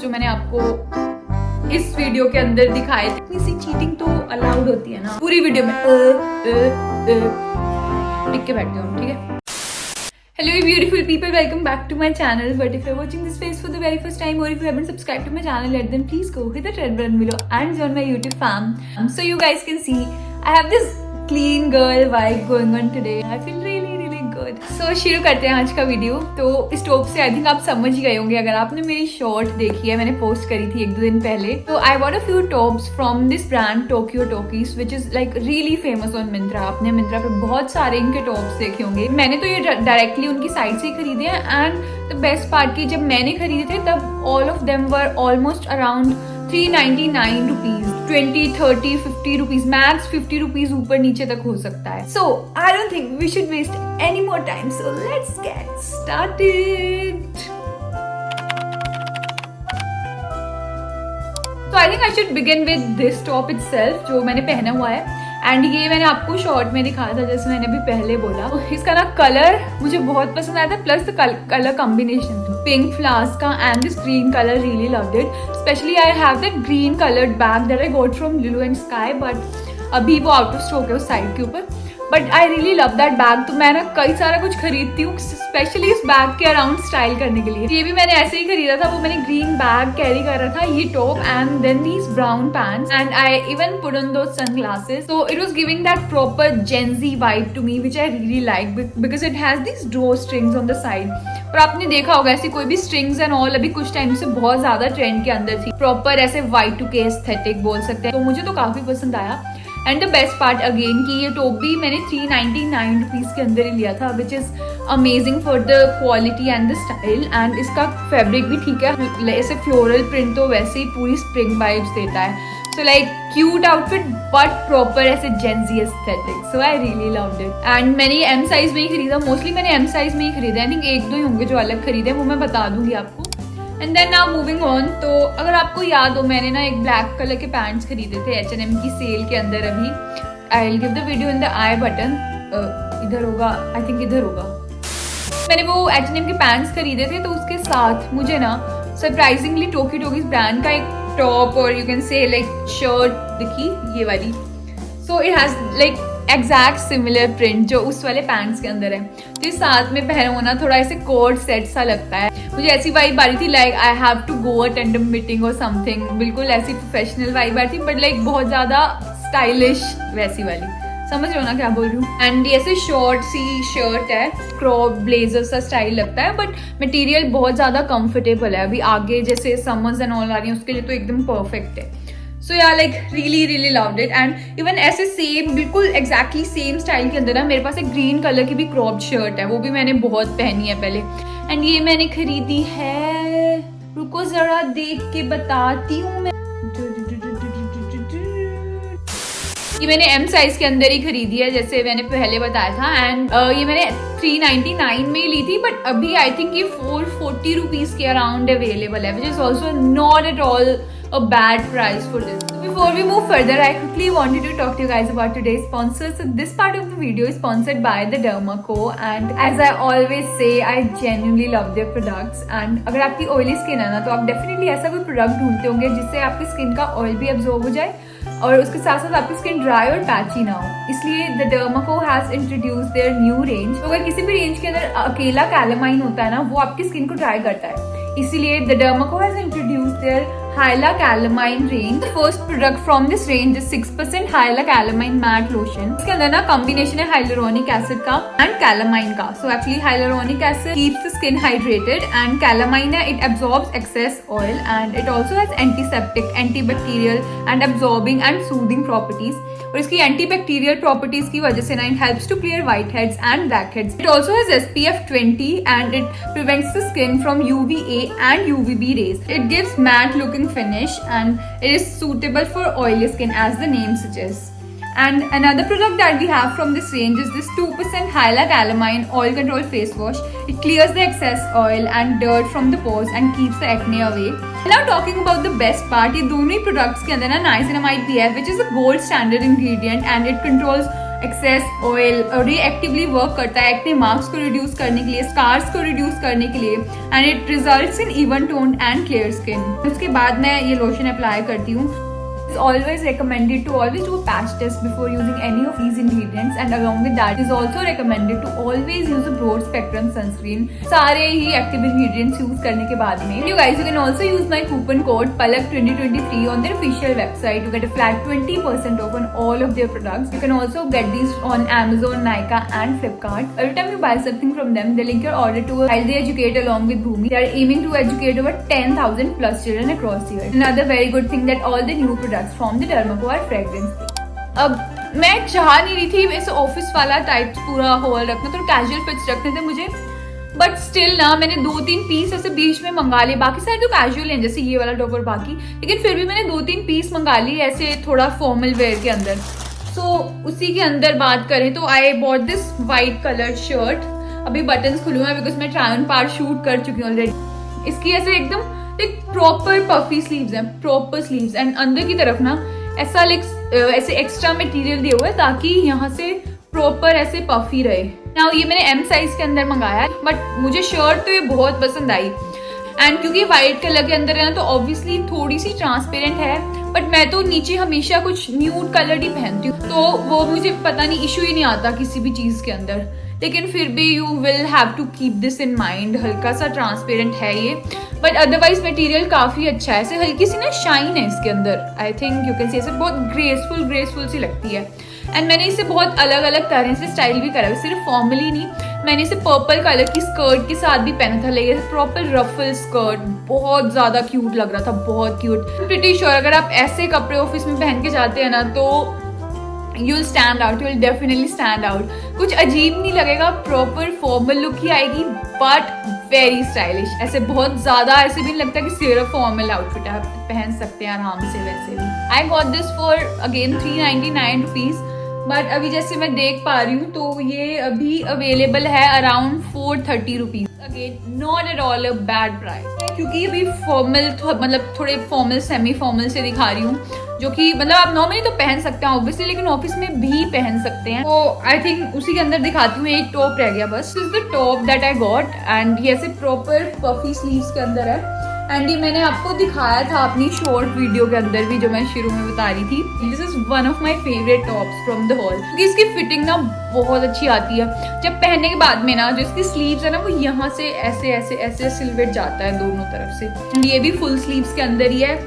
जो मैंने आपको इस वीडियो के अंदर दिखाए थे। इतनी सी चीटिंग तो अलाउड होती है ना पूरी वीडियो में। टिक के बैठ जाओ, ठीक है। Hello beautiful people, welcome back to my channel. But if you're watching this face for the very first time or if you haven't subscribed to my channel yet, then please go hit the red button below and join my YouTube fam. So you guys can see I have this clean girl vibe going on today. I feel really good. So शुरू करते हैं आज का video. तो इस top से I think आप समझ ही गए होंगे, अगर आपने मेरी शॉर्ट देखी है, मैंने पोस्ट करी थी 1-2 दिन पहले। तो I bought a few tops from this brand Tokyo talkies which is like really famous on Myntra. आपने मिंत्रा पे बहुत सारे इनके टॉप्स देखे होंगे। मैंने तो ये डायरेक्टली उनकी साइट से ही खरीदे हैं एंड द बेस्ट पार्ट की जब मैंने खरीदे थे तब all of them were almost around 399 rupees, 20, 30, 50 rupees, max 50 rupees ऊपर नीचे तक हो सकता है। So I don't think we should waste any more time, so let's get started. तो I think I should begin with this top itself जो मैंने पहना हुआ है एंड ये मैंने आपको शॉर्ट में दिखाया था जैसे मैंने अभी पहले बोला। तो इसका ना कलर मुझे बहुत पसंद आया था, plus the colour combination, pink flowers का and this green colour, really loved it. Specially I have that green coloured bag that I got from Lilo and Sky, but अभी वो आउट ऑफ स्टॉक है उस side के ऊपर। But I really love that bag. तो मैं ना कई सारा कुछ खरीदती हूँ स्पेशली इस बैग के अराउंड स्टाइल करने के लिए। ये भी मैंने ऐसे ही खरीदा था, वो मैंने ग्रीन बैग कैरी कर रहा था, ये top and then these brown pants and I even put on those sunglasses. So it was giving that proper Gen Z vibe to me which I really like because it has these drawstrings on the side. और आपने देखा होगा ऐसी कोई भी strings and all अभी कुछ time से बहुत ज्यादा ट्रेंड के अंदर थी, प्रॉपर ऐसे Y2K एस्थेटिक बोल सकते हैं। तो मुझे तो काफी पसंद आया। And the best part again कि ये टॉप भी मैंने 399 रुपीज के अंदर ही लिया था which is amazing for the quality and the style. And इसका फैब्रिक भी ठीक है, ऐसे फ्लोरल प्रिंट तो वैसे ही पूरी स्प्रिंग वाइब्स देता है। So like cute outfit but proper ऐसे Gen Z aesthetic. So I really loved it and मैंने ये M साइज में ही खरीदा। मोस्टली मैंने M साइज में ही खरीदा, आई थिंक 1-2 ही होंगे जो अलग खरीदे, वो मैं बता दूंगी आपको। And then now moving on. तो अगर आपको याद हो मैंने ना एक ब्लैक कलर के पैंट्स खरीदे थे H&M की सेल के अंदर। अभी I will give the video in the I button, इधर होगा, आई थिंक इधर होगा। मैंने वो H&M के पैंट्स खरीदे थे तो उसके साथ मुझे ना सरप्राइजिंगली टोक्यो टॉकीज ब्रांड का एक टॉप और you can say like shirt दिखी, ये वाली। So it has like exact similar print जो उस वाले पैंट्स के अंदर है। तो इस साथ में पहना होना थोड़ा ऐसे कोट सेट सा लगता है। मुझे ऐसी वाइब आ रही थी like I have to go attend a meeting और समथिंग, बिल्कुल ऐसी प्रोफेशनल वाइब आ रही थी बट लाइक बहुत ज्यादा स्टाइलिश वैसी वाली, समझ रहे हो ना क्या बोल रही हूँ। एंड ऐसे शॉर्ट सी शर्ट है, क्रॉप ब्लेजर सा स्टाइल लगता है बट मटेरियल बहुत ज्यादा कंफर्टेबल है। अभी आगे जैसे समर्स एंड ऑल आ रही है उसके लिए तो एकदम परफेक्ट है। सो या like really loved it. And even ऐसे सेम बिल्कुल एग्जैक्टली सेम स्टाइल के अंदर ना मेरे पास एक ग्रीन कलर की भी क्रॉप शर्ट है, वो भी मैंने बहुत पहनी है पहले। एंड ये मैंने खरीदी है, रुको जरा देख के बताती हूँ मैं, ये मैंने M साइज के अंदर ही खरीदी है जैसे मैंने पहले बताया था। एंड ये मैंने 399 में ही ली थी बट अभी आई थिंक ये 440 रुपीज के अराउंड अवेलेबल है, which is also not at all a bad price for this. Before we move further, I quickly wanted to talk to you guys about today's sponsor. So this part of the video is sponsored by the Derma Co. And as I always say, I genuinely love their products. And अगर आपकी oily skin है ना तो आप definitely ऐसा कोई product ढूंढते होंगे जिससे आपकी skin का oil भी absorb हो जाए और उसके साथ साथ आपकी स्किन ड्राई और पैची ना हो। इसलिए the Derma Co has introduce their new range. तो अगर किसी भी रेंज के अंदर अकेला कैलामाइन होता है ना वो आपकी स्किन को ड्राई करता है, इसीलिए the Derma Co has introduce their Hyla Calamine range. The first product from this range is 6% Hyla Calamine matte lotion. इसके अंदर ना कॉम्बिनेशन है hyaluronic acid का and calamine का. So actually hyaluronic acid keeps the skin hydrated and calamine है it absorbs excess oil and it also has antiseptic, antibacterial and absorbing and soothing properties. और इसकी antibacterial properties की वजह से ना it helps to clear whiteheads and blackheads. It also has SPF 20 and it prevents the skin from UVA and UVB rays. It gives matte looking finish and it is suitable for oily skin as the name suggests. And another product that we have from this range is this 2% Hyla Calamine Oil Control Face Wash. It clears the excess oil and dirt from the pores and keeps the acne away. Now talking about the best part, ये दोनों ही products के अंदर ना niacinamide भी है, which is a gold standard ingredient and it controls excess oil, और ये actively work करता है एक्ने मार्क्स को रिड्यूस करने के लिए, स्कार्स को रिड्यूस करने के लिए, and it results in even tone and clear skin. उसके बाद मैं ये लोशन अप्लाई करती हूँ। It's always recommended to always do a patch test before using any of these ingredients, and along with that is also recommended to always use a broad spectrum sunscreen सारे ही active ingredients use करने के बाद में। You guys, you can also use my coupon code PALAK2023 on their official website to get a flat 20% off on all of their products. You can also get these on Amazon, Nykaa and Flipkart. Every time you buy something from them, they link your order to a Healthy Educate along with Bhumi. They are aiming to educate over 10,000 plus children across the year. Another very good thing that all the new products from the Dermaco are fragrance free. अब मैं चाह नहीं रही थी ऐसे office वाला type पूरा hall रखना, तो कैजुअल पिक्स रखने थे मुझे, बट स्टिल ना मैंने 2-3 पीस ऐसे बीच में मंगा लिए। बाकी सारे तो कैजुअल हैं जैसे ये वाला टॉप और बाकी, लेकिन फिर भी मैंने 2-3 पीस मंगा लिए ऐसे थोड़ा फॉर्मल वेयर के अंदर। सो उसी के अंदर बात करें तो I bought this white colour shirt. अभी बटन्स खुले हुए हैं बिकॉज मैं ट्राई ऑन पार्ट शूट कर चुकी हूँ ऑलरेडी। इसकी ऐसे एकदम एक प्रॉपर पफी स्लीव्स हैं, प्रॉपर स्लीव्स, एंड अंदर की तरफ ना ऐसा ऐसे एक्स्ट्रा मटेरियल दिया हुआ है ताकि यहाँ से प्रॉपर ऐसे पफी रहे। नाउ ये मैंने एम साइज के अंदर मंगाया है, बट मुझे शर्ट तो ये बहुत पसंद आई, एंड क्योंकि व्हाइट कलर के अंदर है ना तो ऑब्वियसली थोड़ी सी ट्रांसपेरेंट है, बट मैं तो नीचे हमेशा कुछ न्यूड कलर ही पहनती हूँ तो वो मुझे पता नहीं इशू ही नहीं आता किसी भी चीज के अंदर। लेकिन फिर भी you will have to keep this in mind, हल्का सा ट्रांसपेरेंट है ये, बट अदरवाइज मटेरियल काफी अच्छा है। ऐसे हल्की सी ना शाइन है इसके अंदर, आई थिंक यू कैन सी, ऐसे बहुत ग्रेसफुल सी लगती है। एंड मैंने इसे बहुत अलग अलग तरह से स्टाइल भी करा है, सिर्फ फॉर्मली नहीं, मैंने इसे पर्पल कलर की स्कर्ट के साथ भी पहना था, लेकिन प्रॉपर रफल स्कर्ट, बहुत ज्यादा क्यूट लग रहा था, बहुत क्यूट। प्रीटी श्योर अगर आप ऐसे कपड़े ऑफिस में पहन के जाते हैं ना तो you'll stand out, you'll definitely stand out। कुछ अजीब नहीं लगेगा, प्रॉपर फॉर्मल लुक ही आएगी, बट वेरी स्टाइलिश। ऐसे बहुत ज्यादा ऐसे भी नहीं लगता कि सिर्फ फॉर्मल आउटफिट आप पहन सकते हैं आराम से। वैसे भी I got this for again 399 rupees, but अभी जैसे मैं देख पा रही हूँ तो ये अभी अवेलेबल है around 430 rupees. Again not at all a bad price, क्योंकि अभी फॉर्मल मतलब थोड़े फॉर्मल सेमी फॉर्मल से दिखा रही हूँ, जो कि मतलब आप नॉर्मली तो पहन सकते हैं ऑब्वियसली, लेकिन ऑफिस में भी पहन सकते हैं। तो आई थिंक उसी के अंदर दिखाती हूँ। एक टॉप रह गया बस, this is the top that I got, and ये ऐसे प्रॉपर पफी स्लीव्स के अंदर है, एंड ये मैंने आपको दिखाया था अपनी शॉर्ट वीडियो के अंदर भी जो मैं शुरू में बता रही थी। This is one of my favourite tops from the hall, क्योंकि इसकी फिटिंग ना बहुत अच्छी आती है। जब पहनने के बाद में ना जो इसकी स्लीव्स है ना वो यहाँ से ऐसे ऐसे ऐसे सिलवेट जाता है दोनों तरफ से। ये भी फुल स्लीव्स के अंदर ही है,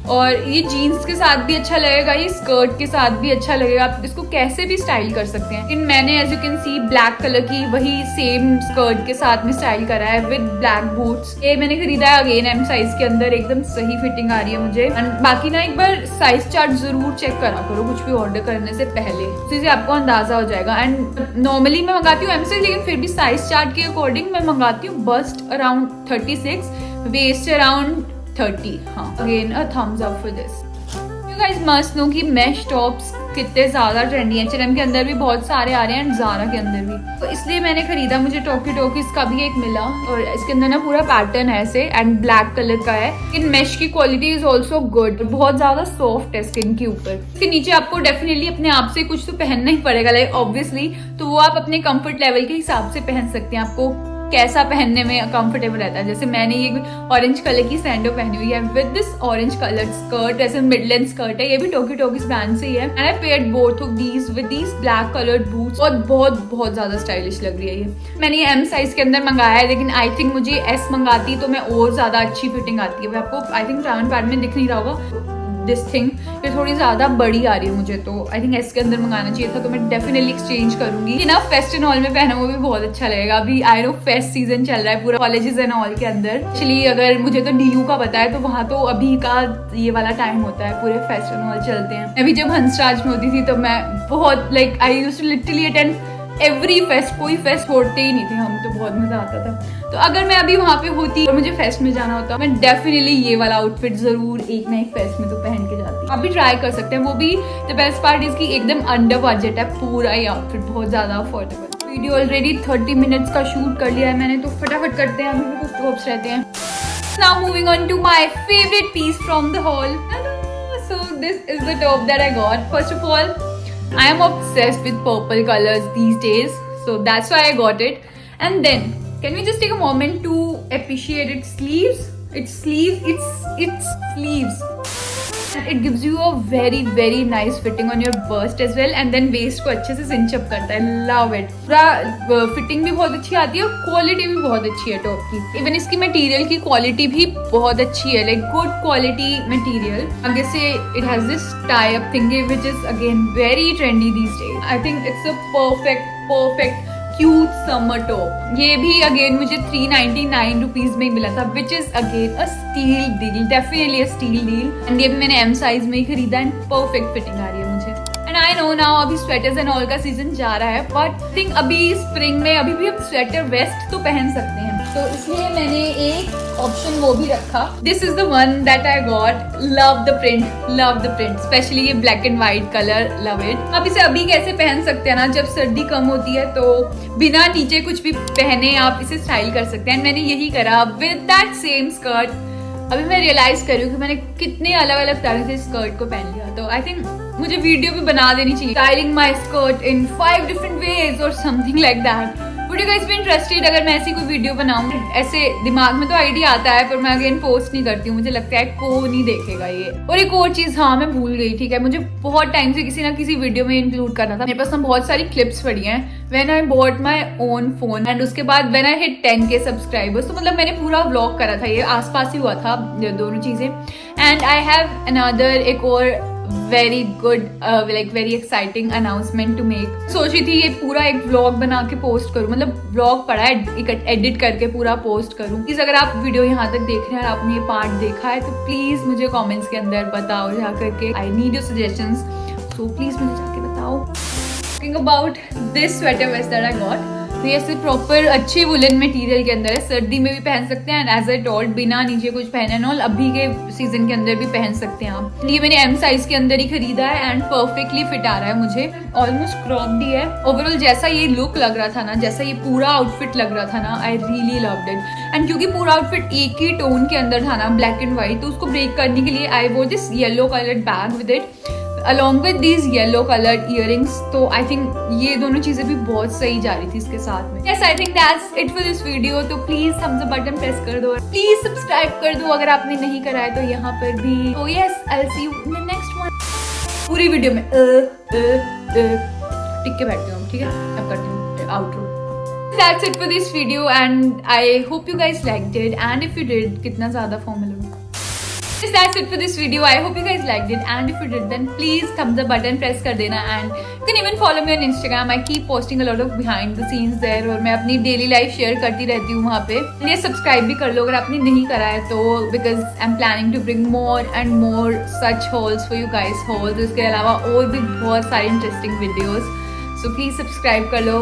और ये जीन्स के साथ भी अच्छा लगेगा, ये स्कर्ट के साथ भी अच्छा लगेगा, आप इसको कैसे भी स्टाइल कर सकते हैं। लेकिन मैंने as you can see black colour की वही सेम स्कर्ट के साथ में स्टाइल करा है विद ब्लैक बूट्स। ये मैंने खरीदा है अगेन एम साइज के अंदर, एकदम सही फिटिंग आ रही है मुझे। एंड बाकी ना एक बार साइज चार्ट जरूर चेक करा करो कुछ भी ऑर्डर करने से पहले, जिससे आपको अंदाजा हो जाएगा। एंड नॉर्मली मैं मंगाती हूँ एम साइज, लेकिन फिर भी साइज चार्ट के अकॉर्डिंग मैं मंगाती हूँ बस्ट अराउंड 36, वेस्ट अराउंड 30। हाँ, again a thumbs up for this. You guys must know कि मैश टॉप्स कितने ज्यादा ट्रेंडी हैं। H&M के अंदर भी बहुत सारे आ रहे हैं, एंड ज़ारा के अंदर भी, तो इसलिए मैंने खरीदा। मुझे टॉकी का भी एक मिला, और इसके अंदर ना पूरा पैटर्न है ऐसे, एंड ब्लैक कलर का है। लेकिन मैश की क्वालिटी इज ऑल्सो गुड, बहुत ज्यादा सॉफ्ट है स्किन के ऊपर। इसके नीचे आपको डेफिनेटली अपने आप से कुछ तो पहनना ही पड़ेगा, लाइक ऑब्वियसली, तो वो आप अपने कंफर्ट लेवल के हिसाब से पहन सकते हैं, आपको कैसा पहनने में कंफर्टेबल रहता है। जैसे मैंने ये ऑरेंज कलर की सैंडो पहनी हुई है with this orange colour skirt, ऐसे मिडलैंड स्कर्ट है, ये भी टॉकी ब्रांड से ही है। And I paired both of these with these black coloured boots, और बहुत ज्यादा स्टाइलिश लग रही है ये। मैंने ये एम साइज के अंदर मंगाया है, लेकिन आई थिंक मुझे एस मंगाती तो मैं और ज्यादा अच्छी फिटिंग आती है। आपको आई थिंक ट्रैवल पैड में दिख नहीं रहा होगा दिस थिंग, ये थोड़ी ज्यादा बड़ी आ रही है मुझे, तो आई थिंक एस के अंदर मंगाना चाहिए था, तो मैं डेफिनेटली एक्सचेंज करूंगी। ये ना फेस्ट एंड ऑल में पहना वो भी बहुत अच्छा लगेगा। अभी आई नो फेस्ट सीजन चल रहा है पूरा कॉलेजेस एंड ऑल के अंदर। एक्चुअली अगर मुझे तो DU का पता है, तो वहाँ तो अभी का ये वाला टाइम होता है, पूरे फेस्ट एंड ऑल चलते हैं। अभी जब हंसराज में होती थी तो मैं बहुत like I used to literally attend every fest, कोई फेस्ट छोड़ते ही नहीं थे हम, तो बहुत मजा आता था। तो अगर मैं अभी वहाँ पे होती और मुझे फेस्ट में जाना होता, मैं डेफिनेटली ये वाला आउटफिट जरूर एक ना एक फेस्ट में तो पहन के जाती। आप भी ट्राई कर सकते हैं, वो भी द बेस्ट पार्ट इज की एकदम अंडर बजट है पूरा ये आउटफिट, बहुत ज्यादा अफोर्डेबल। वीडियो ऑलरेडी 30 मिनट्स का शूट कर लिया है मैंने, तो फटाफट करते हैं, अभी भी कुछ टॉप्स रहते हैं। Now moving on to my favourite piece from the haul. So this is the top that I got. First of all, I am obsessed with purple colors these days, so that's why I got it. And then, can we just take a moment to appreciate its sleeves? Its sleeves. It gives you a very nice fitting on your bust as well, and then waist को अच्छे से cinch up करता है. Love it. पूरा fitting भी बहुत अच्छी आती है और क्वालिटी भी बहुत अच्छी है टॉप की. इवन इसकी मटेरियल की क्वालिटी भी बहुत अच्छी है, लाइक गुड क्वालिटी मटेरियल. आगे से it has this tie up thingy which is again very trendy these days. I think it's a perfect cute summer top. ये भी अगेन मुझे 399 रुपीज में ही मिला था, which is again a steal deal, definitely a steal deal. And ये भी मैंने M size में ही खरीदा एंड परफेक्ट फिटिंग आ रही है मुझे. एंड आई नो नाउ अभी स्वेटर्स एंड ऑल का सीजन जा रहा है, बट आई थिंक अभी स्प्रिंग में अभी भी हम स्वेटर वेस्ट तो पहन सकते हैं, तो इसलिए मैंने एक ऑप्शन वो भी रखा. This is the one that I got. Love the print, specially ये black and white colour, love it. आप इसे अभी कैसे पहन सकते हैं ना, जब सर्दी कम होती है तो बिना नीचे कुछ भी पहने आप इसे स्टाइल कर सकते हैं. मैंने यही करा विद दैट सेम स्कर्ट. अभी मैं रियलाइज कर रही हूँ कि मैंने कितने अलग अलग तरह से स्कर्ट को पहन लिया, तो आई थिंक मुझे वीडियो भी बना देनी चाहिए, styling my skirt in 5 different ways और something like that. Would you guys be interested अगर मैं ऐसी कोई वीडियो बनाऊं? ऐसे दिमाग में तो आइडिया आता है पर मैं अगेन पोस्ट नहीं करती हूँ, मुझे लगता है कौन नहीं देखेगा ये. और एक और चीज, हाँ मैं भूल गई, ठीक है, मुझे बहुत टाइम से किसी ना किसी वीडियो में इंक्लूड करना था. मेरे पास ना बहुत सारी क्लिप्स पड़ी हैं when I bought my own phone and उसके बाद when I hit 10K subscribers. तो मतलब मैंने पूरा व्लॉग करा था, ये आसपास ही हुआ था दोनों चीजें. एंड आई हैव अनदर एक और very good like very exciting announcement to make. सोच रही थी ये पूरा एक व्लॉग बना के पोस्ट करूं, मतलब व्लॉग पड़ा है, एडिट करके पूरा पोस्ट करूं. प्लीज अगर आप वीडियो यहाँ तक देख रहे हैं और आपने ये पार्ट देखा है तो प्लीज मुझे कमेंट्स के अंदर बताओ जा करके. I need your suggestions, so please मुझे जाके बताओ. Talking about this sweater vest that I got, तो ये सिर्फ प्रॉपर अच्छे वुलन मटेरियल के अंदर है, सर्दी में भी पहन सकते हैं. एंड एज आई टोल्ड, बिना नीचे कुछ पहने नॉल अभी के सीजन के अंदर भी पहन सकते हैं आप. ये मैंने एम साइज के अंदर ही खरीदा है एंड परफेक्टली फिट आ रहा है मुझे. ऑलमोस्ट क्रॉप्ड ही है. ओवरऑल जैसा ये लुक लग रहा था ना, जैसा ये पूरा आउटफिट लग रहा था ना, आई रियली लव्ड इट. एंड क्योंकि पूरा आउटफिट एक ही टोन के अंदर था ना, ब्लैक एंड व्हाइट, तो उसको ब्रेक करने के लिए आई वोर this yellow coloured bag with it along with these yellow colored earrings. तो I think ये दोनों चीजें भी बहुत सही जा रही थी इसके साथ में. Yes, I think that's it for this video. तो please thumbs up button press कर दो, please subscribe कर दो अगर आपने नहीं करा है तो यहाँ पर भी. तो yes, I'll see you in the next one. पूरी वीडियो में टिक के बैठते हो, ठीक है? अब करती हूँ outro. That's it for this video and I hope you guys liked it, and if you did, कितना ज़्यादा फॉर्मल हूँ. Yes, that's it for this video. I hope you guys liked it, and if you did, then please thumbs up button press कर देना. And you can even follow me on Instagram. I keep posting a lot of behind the scenes there, और मैं अपनी daily life share करती रहती हूँ वहाँ पे. ये सब्सक्राइब भी कर लो अगर आपने नहीं करा है तो, because I'm planning to bring more and more such hauls for you guys. hauls इसके अलावा और भी बहुत सारी interesting videos. So please subscribe कर लो.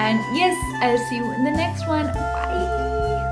And yes, I'll see you in the next one. Bye.